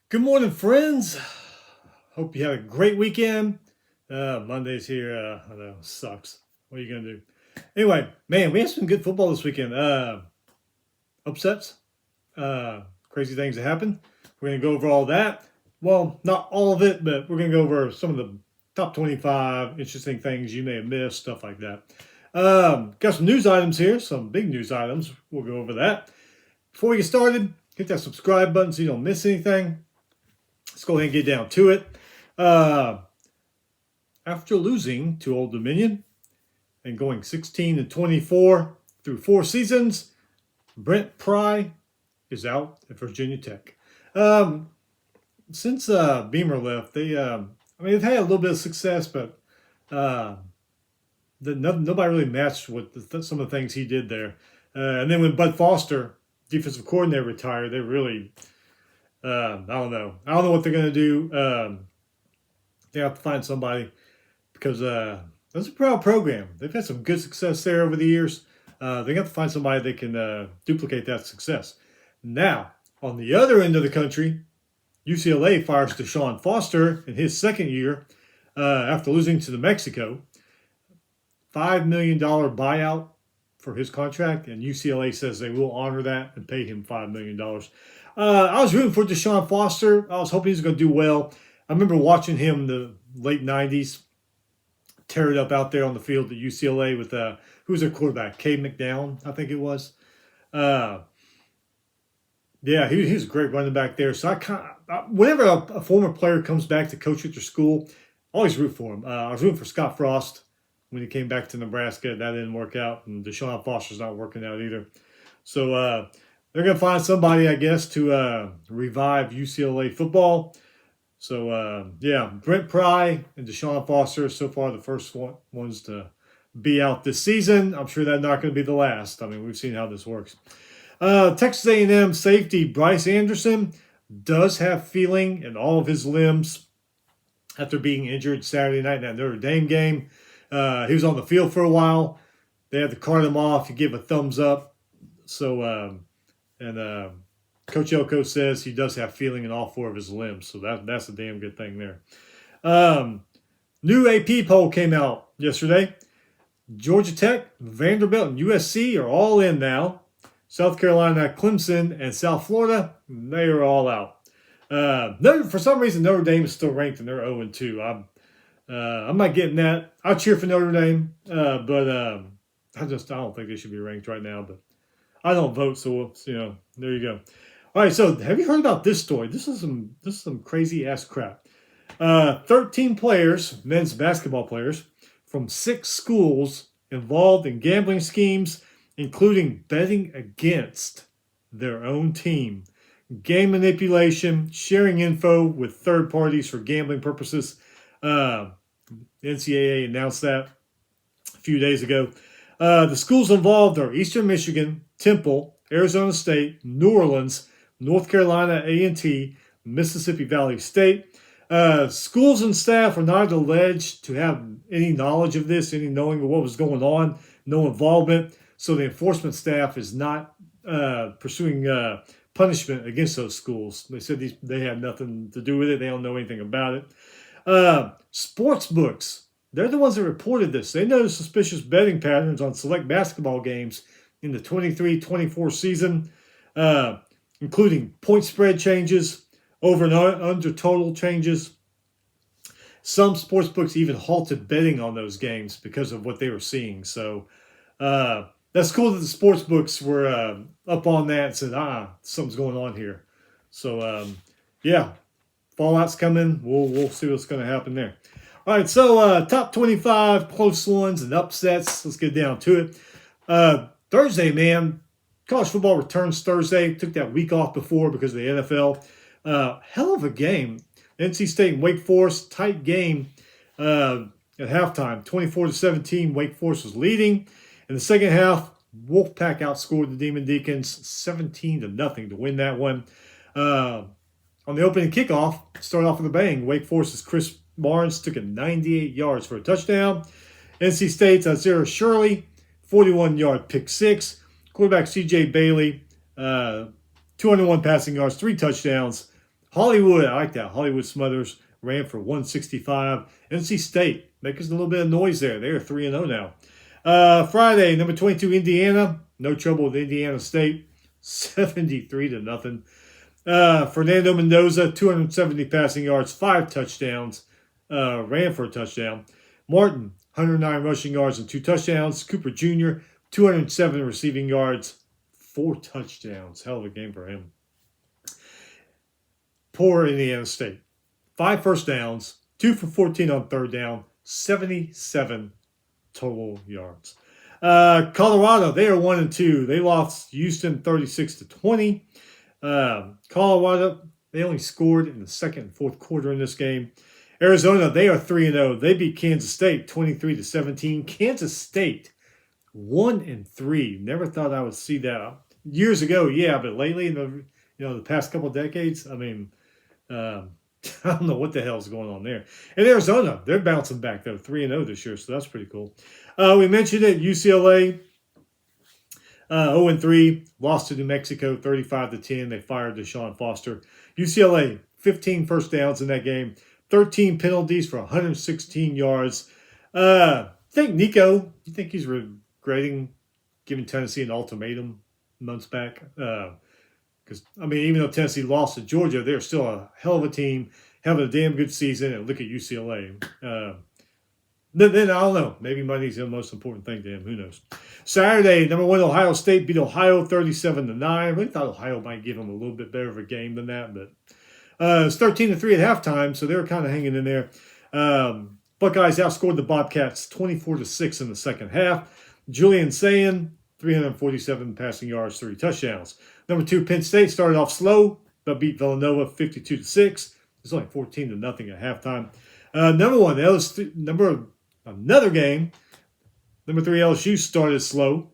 Good morning, friends. Hope you had a great weekend. Monday's here. I know, sucks. What are you going to do? Anyway, man, we had some good football this weekend. Upsets, crazy things that happened. We're going to go over all that. Well, not all of it, but we're going to go over some of the top 25 interesting things you may have missed, stuff like that. Got some news items here, some big news items. We'll go over that. Before we get started, hit that subscribe button so you don't miss anything. Let's go ahead and get down to it. After losing to Old Dominion and going 16-24 through 4 seasons, Brent Pry is out at Virginia Tech. Since Beamer left, they've had a little bit of success, but nobody really matched with some of the things he did there. And then when Bud Foster, defensive coordinator, retired, they really I don't know. I don't know what they're going to do. They have to find somebody because that's a proud program. They've had some good success there over the years. They have to find somebody that can duplicate that success. Now, on the other end of the country, UCLA fires Deshaun Foster in his second year after losing to New Mexico. $5 million buyout for his contract, and UCLA says they will honor that and pay him $5 million. I was rooting for Deshaun Foster. I was hoping he was going to do well. I remember watching him in the late 90s tear it up out there on the field at UCLA with, who was their quarterback? Cade McDowell, I think it was. Yeah, he was a great running back there. So whenever a former player comes back to coach at your school, I always root for him. I was rooting for Scott Frost when he came back to Nebraska. That didn't work out, and Deshaun Foster's not working out either. So they're going to find somebody, I guess, to revive UCLA football. So, Brent Pry and Deshaun Foster so far the first ones to be out this season. I'm sure that's not going to be the last. I mean, we've seen how this works. Texas A&M safety Bryce Anderson does have feeling in all of his limbs after being injured Saturday night in that Notre Dame game. He was on the field for a while. They had to cart him off. You give a thumbs up. So, Coach Elko says he does have feeling in all 4 of his limbs. So that's a damn good thing there. New AP poll came out yesterday. Georgia Tech, Vanderbilt, and USC are all in now. South Carolina, Clemson, and South Florida, they are all out. For some reason, Notre Dame is still ranked and they're 0-2. I'm not getting that. I'll cheer for Notre Dame, but I don't think they should be ranked right now. But I don't vote, so there you go. All right, so have you heard about this story? This is some crazy ass crap. 13 players, men's basketball players, from 6 schools involved in gambling schemes, including betting against their own team, game manipulation, sharing info with third parties for gambling purposes. The NCAA announced that a few days ago. The schools involved are Eastern Michigan, Temple, Arizona State, New Orleans, North Carolina A&T, Mississippi Valley State. Schools and staff are not alleged to have any knowledge of this, any knowing of what was going on, no involvement. So the enforcement staff is not pursuing punishment against those schools. They said they had nothing to do with it. They don't know anything about it. Sports books, they're the ones that reported this. They noticed suspicious betting patterns on select basketball games in the 23-24 season, including point spread changes, over and under total changes. Some sports books even halted betting on those games because of what they were seeing. So that's cool that the sports books were up on that and said, something's going on here. So, fallout's coming. We'll see what's going to happen there. All right, so top 25 close ones and upsets. Let's get down to it. Thursday, man. College football returns Thursday. Took that week off before because of the NFL. Hell of a game. NC State and Wake Forest, tight game at halftime. 24-17, Wake Forest was leading. In the second half, Wolfpack outscored the Demon Deacons 17-0 to win that one. On the opening kickoff, started off with a bang. Wake Forest's Chris Barnes took it 98 yards for a touchdown. NC State's Isaiah Shirley, 41-yard pick six. Quarterback C.J. Bailey, 201 passing yards, 3 touchdowns. Hollywood, I like that. Hollywood Smothers ran for 165. NC State, making a little bit of noise there. They're 3-0 now. Friday, number 22, Indiana. No trouble with Indiana State. 73-0. Fernando Mendoza, 270 passing yards, 5 touchdowns. Ran for a touchdown. Martin, 109 rushing yards and 2 touchdowns. Cooper Jr., 207 receiving yards, 4 touchdowns. Hell of a game for him. Poor Indiana State. 5 first downs, 2 for 14 on third down, 77 total yards. Colorado, they are 1-2. They lost Houston 36-20. Colorado, they only scored in the second and fourth quarter in this game. Arizona, they are 3-0. They beat Kansas State 23-17. Kansas State 1-3. Never thought I would see that years ago. Yeah, but lately in the past couple of decades, I mean, I don't know what the hell's going on there. And Arizona, they're bouncing back though, 3-0 this year, so that's pretty cool. We mentioned it. UCLA 0-3, lost to New Mexico 35-10. They fired Deshaun Foster. UCLA 15 first downs in that game. 13 penalties for 116 yards. I think Nico, you think he's regretting giving Tennessee an ultimatum months back? Because, I mean, even though Tennessee lost to Georgia, they're still a hell of a team, having a damn good season, and look at UCLA. Then I don't know. Maybe money's the most important thing to him. Who knows? Saturday, number 1, Ohio State beat Ohio 37-9. I really thought Ohio might give them a little bit better of a game than that, but it's 13-3 at halftime, so they were kind of hanging in there. Buckeyes outscored the Bobcats 24-6 in the second half. Julian Sayin, 347 passing yards, 3 touchdowns. Number 2, Penn State started off slow, but beat Villanova 52-6. It's only 14-0 at halftime. Number 1, another game. Number 3, LSU started slow,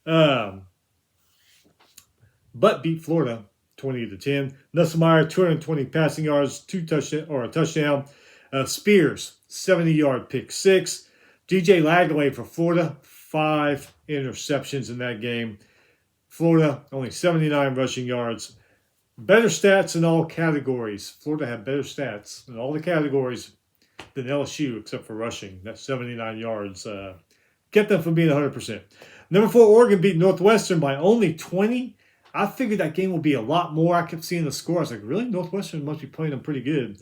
but beat Florida 20-10. Nussmeier, 220 passing yards, a touchdown. Spears, 70-yard pick 6. DJ Lagley for Florida, 5 interceptions in that game. Florida, only 79 rushing yards. Better stats in all categories. Florida had better stats in all the categories than LSU, except for rushing. That's 79 yards. Kept them from being 100%. Number 4, Oregon beat Northwestern by only 20. I figured that game would be a lot more. I kept seeing the score. I was like, really? Northwestern must be playing them pretty good.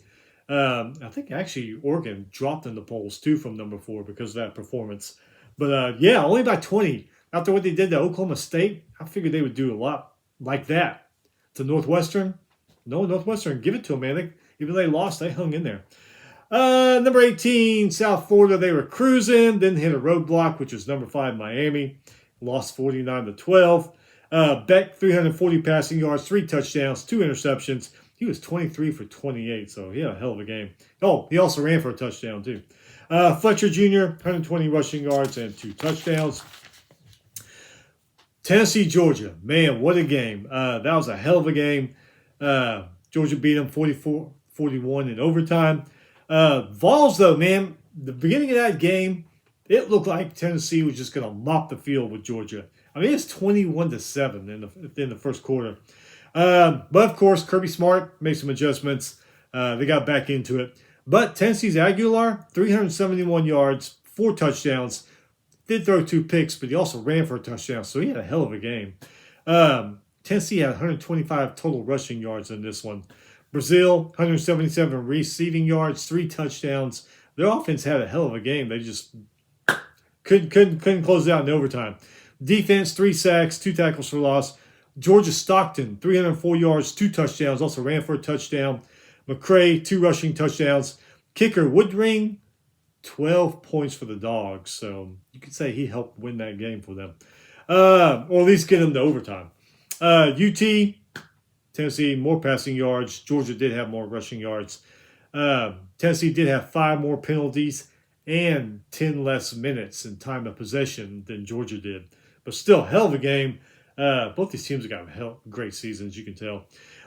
I think actually Oregon dropped in the polls too from number 4 because of that performance. But yeah, only by 20. After what they did to Oklahoma State, I figured they would do a lot like that to Northwestern. No, Northwestern, give it to them, man. Even though they lost, they hung in there. Number 18, South Florida, they were cruising, then hit a roadblock, which was number 5, Miami. Lost 49-12. Beck, 340 passing yards, 3 touchdowns, 2 interceptions. He was 23 for 28, so he had a hell of a game. Oh, he also ran for a touchdown, too. Fletcher Jr., 120 rushing yards and 2 touchdowns. Tennessee, Georgia. Man, what a game. That was a hell of a game. Georgia beat them 44-41 in overtime. Vols, though, man, the beginning of that game, it looked like Tennessee was just going to mop the field with Georgia. I mean, it's 21-7 in the first quarter. But, of course, Kirby Smart made some adjustments. They got back into it. But Tennessee's Aguilar, 371 yards, 4 touchdowns. Did throw 2 picks, but he also ran for a touchdown, so he had a hell of a game. Tennessee had 125 total rushing yards in this one. Brazil, 177 receiving yards, 3 touchdowns. Their offense had a hell of a game. They just couldn't close it out in overtime. Defense, 3 sacks, 2 tackles for loss. Georgia Stockton, 304 yards, 2 touchdowns, also ran for a touchdown. McCray, 2 rushing touchdowns. Kicker Woodring, 12 points for the Dogs. So you could say he helped win that game for them. Or at least get them to overtime. UT, Tennessee, more passing yards. Georgia did have more rushing yards. Tennessee did have 5 more penalties and 10 less minutes in time of possession than Georgia did. But still, hell of a game. Both these teams have got great seasons, you can tell.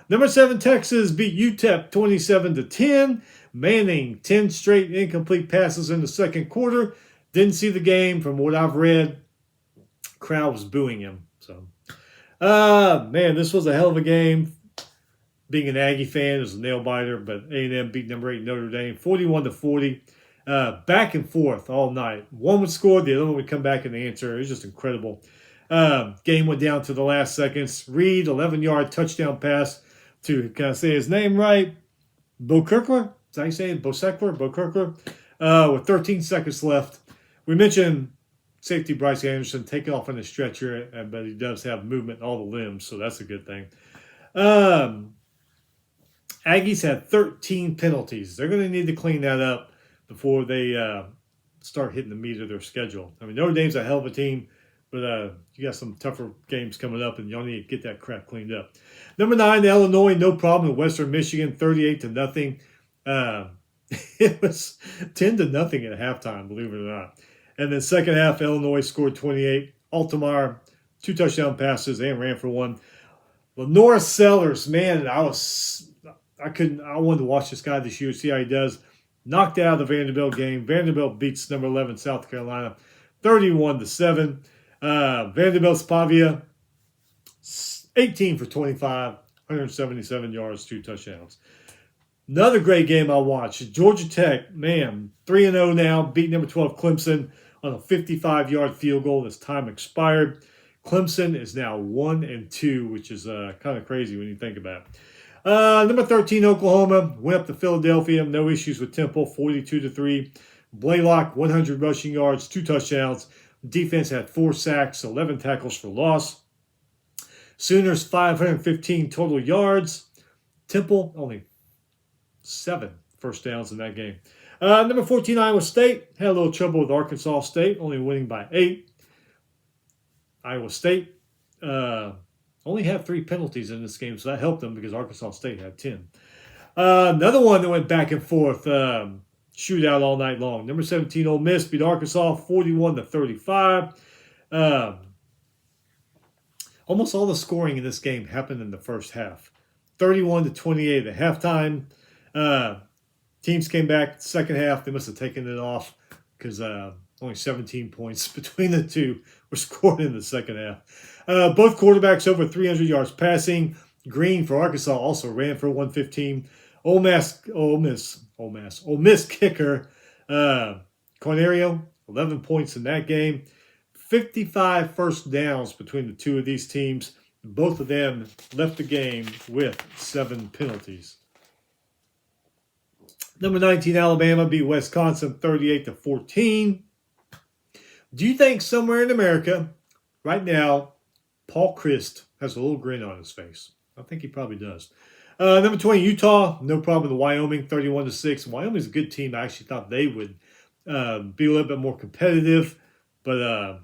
Number 7, Texas beat UTEP 27-10. Manning, 10 straight incomplete passes in the second quarter. Didn't see the game. From what I've read, crowd was booing him. So, man, this was a hell of a game. being an Aggie fan, is a nail biter, but A&M beat number 8 Notre Dame 41-40. Back and forth all night. One would score, the other one would come back and answer. It was just incredible. Game went down to the last seconds. Reed, 11-yard touchdown pass to, can I say his name right? Bo Kirkler? Is that how you say it? Bo Kirkler? With 13 seconds left. We mentioned safety Bryce Anderson taking off on the stretcher, but he does have movement in all the limbs, so that's a good thing. Aggies had 13 penalties. They're going to need to clean that up before they start hitting the meat of their schedule. I mean, Notre Dame's a hell of a team, but you got some tougher games coming up, and y'all need to get that crap cleaned up. Number 9, Illinois, no problem in Western Michigan, 38-0. It was 10-0 at halftime, believe it or not. And then second half, Illinois scored 28. Altamar, 2 touchdown passes and ran for 1. Lenora Sellers, man, I wanted to watch this guy this year, see how he does. Knocked out of the Vanderbilt game. Vanderbilt beats number 11 South Carolina 31-7. Vanderbilt's Pavia, 18 for 25, 177 yards, 2 touchdowns. Another great game I watched. Georgia Tech, man, 3-0 now, beat number 12 Clemson on a 55-yard field goal as time expired. Clemson is now 1-2, which is kind of crazy when you think about it. Number 13, Oklahoma, went up to Philadelphia. No issues with Temple, 42-3. Blaylock, 100 rushing yards, 2 touchdowns. Defense had 4 sacks, 11 tackles for loss. Sooners, 515 total yards. Temple, only 7 first downs in that game. Number 14, Iowa State, had a little trouble with Arkansas State, only winning by 8. Iowa State only had 3 penalties in this game, so that helped them because Arkansas State had 10. Another one that went back and forth, shootout all night long. Number 17, Ole Miss beat Arkansas 41-35. Almost all the scoring in this game happened in the first half. 31-28 at halftime. Teams came back second half. They must have taken it off because only 17 points between the two were scored in the second half. Both quarterbacks over 300 yards passing. Green for Arkansas also ran for 115. Ole Miss kicker Cornerio, 11 points in that game. 55 first downs between the two of these teams. Both of them left the game with 7 penalties. Number 19, Alabama beat Wisconsin 38-14. Do you think somewhere in America, right now, Paul Christ has a little grin on his face? I think he probably does. Number 20, Utah, no problem with Wyoming, 31-6. Wyoming's a good team. I actually thought they would be a little bit more competitive, but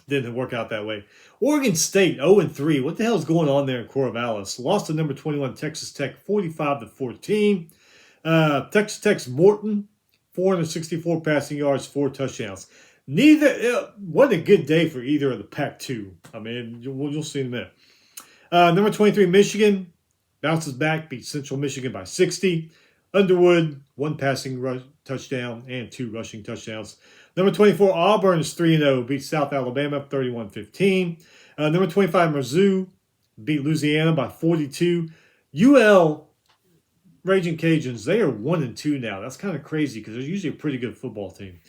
didn't work out that way. Oregon State, 0-3. What the hell is going on there in Corvallis? Lost to number 21, Texas Tech, 45-14. Texas Tech's Morton, 464 passing yards, 4 touchdowns. What a good day for either of the Pac-2. I mean, you'll see in a minute. Number 23, Michigan, bounces back, beats Central Michigan by 60. Underwood, 1 passing touchdown and 2 rushing touchdowns. Number 24, Auburn is 3-0, beats South Alabama 31-15. Number 25, Mizzou, beat Louisiana by 42. UL, Raging Cajuns, they are 1-2 now. That's kind of crazy because they're usually a pretty good football team.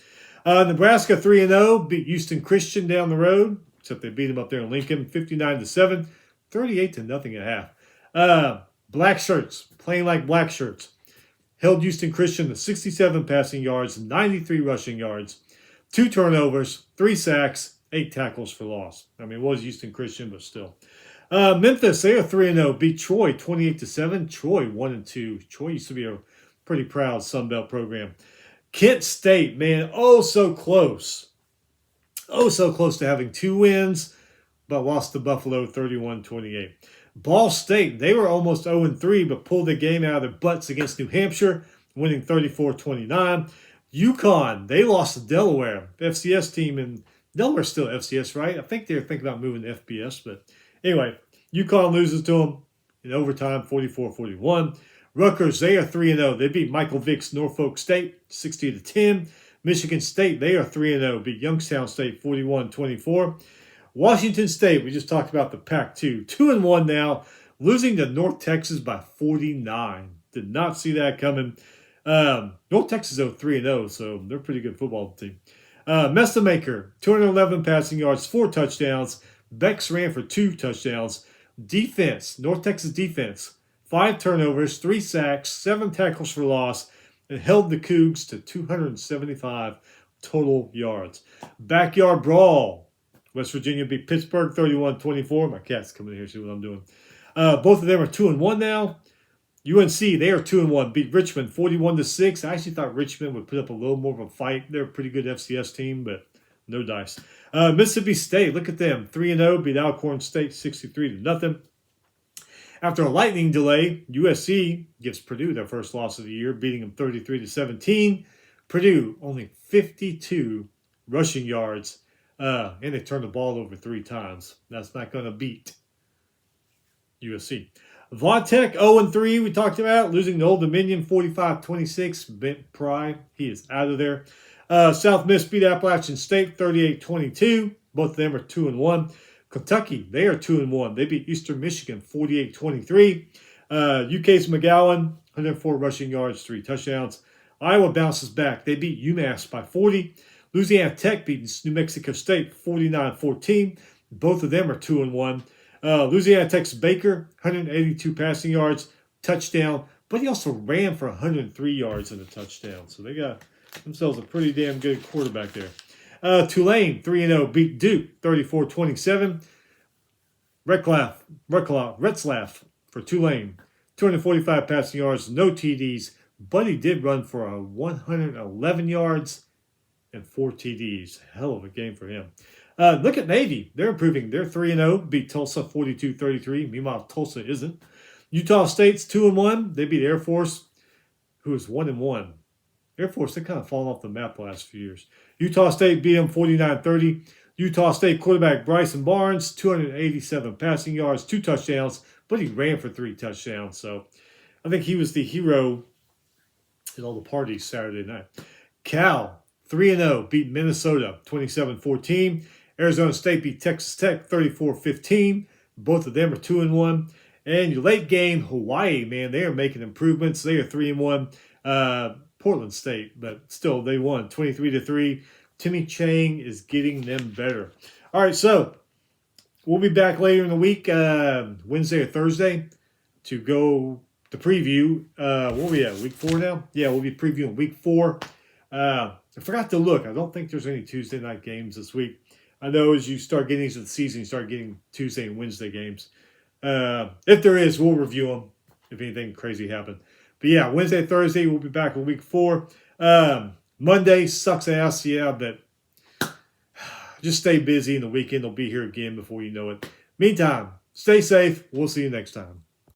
Nebraska 3-0, beat Houston Christian down the road, except they beat them up there in Lincoln 59-7, 38-0 at half. Black shirts, playing like black shirts, held Houston Christian to 67 passing yards, 93 rushing yards, 2 turnovers, 3 sacks, 8 tackles for loss. I mean, it was Houston Christian, but still. Memphis, they are 3-0, beat Troy 28-7. Troy 1-2. Troy used to be a pretty proud Sun Belt program. Kent State, man, so close. So close to having 2 wins, but lost to Buffalo 31-28. Ball State, they were almost 0-3, but pulled the game out of their butts against New Hampshire, winning 34-29. UConn, they lost to Delaware, FCS team, and Delaware's still FCS, right? I think they're thinking about moving to FBS, but anyway, UConn loses to them in overtime, 44-41. Rutgers, they are 3-0. They beat Michael Vick's Norfolk State, 60-10. Michigan State, they are 3-0. Beat Youngstown State, 41-24. Washington State, we just talked about the Pac-2. 2-1 now. losing to North Texas by 49. Did not see that coming. North Texas 3-0, so they're a pretty good football team. Messamaker, 211 passing yards, 4 touchdowns. Bex ran for 2 touchdowns. Defense, North Texas defense, 5 turnovers, 3 sacks, 7 tackles for loss, and held the Cougs to 275 total yards. Backyard brawl. West Virginia beat Pittsburgh 31-24. My cat's coming in here to see what I'm doing. Both of them are 2-1 now. UNC, they are 2-1, beat Richmond 41-6. I actually thought Richmond would put up a little more of a fight. They're a pretty good FCS team, but no dice. Mississippi State, look at them, 3-0, beat Alcorn State 63-0. After a lightning delay, USC gives Purdue their first loss of the year, beating them 33-17. Purdue only 52 rushing yards, and they turned the ball over 3 times. That's not going to beat USC. Vautech 0-3 we talked about, losing to Old Dominion 45-26. Bent Pry, he is out of there. South Miss beat Appalachian State 38-22. Both of them are 2-1. Kentucky, they are 2-1. They beat Eastern Michigan 48-23. UK's McGowan, 104 rushing yards, 3 touchdowns. Iowa bounces back. They beat UMass by 40. Louisiana Tech beats New Mexico State 49-14. Both of them are 2-1. Louisiana Tech's Baker, 182 passing yards, touchdown, but he also ran for 103 yards and a touchdown. So they got themselves a pretty damn good quarterback there. Tulane, 3-0, beat Duke, 34-27. Retzlaff for Tulane, 245 passing yards, no TDs, but he did run for 111 yards and 4 TDs. Hell of a game for him. Look at Navy. They're improving. They're 3-0, beat Tulsa 42-33. Meanwhile, Tulsa isn't. Utah State's 2-1. They beat Air Force, who is 1-1. Air Force, they've kind of fallen off the map the last few years. Utah State beat them 49-30. Utah State quarterback Bryson Barnes, 287 passing yards, 2 touchdowns, but he ran for 3 touchdowns. So I think he was the hero at all the parties Saturday night. Cal, 3-0, beat Minnesota 27-14. Arizona State beat Texas Tech 34-15. Both of them are 2-1. And your late game, Hawaii, man, they are making improvements. They are 3-1. Portland State, but still they won 23-3. Timmy Chang is getting them better. All right, so we'll be back later in the week, Wednesday or Thursday, to go to preview. What are we at, week 4 now? Yeah, we'll be previewing week 4. I forgot to look. I don't think there's any Tuesday night games this week. I know as you start getting into the season, you start getting Tuesday and Wednesday games. If there is, we'll review them if anything crazy happened. But yeah, Wednesday, Thursday, we'll be back in week 4. Monday sucks ass, yeah, but just stay busy, and the weekend will be here again before you know it. Meantime, stay safe. We'll see you next time.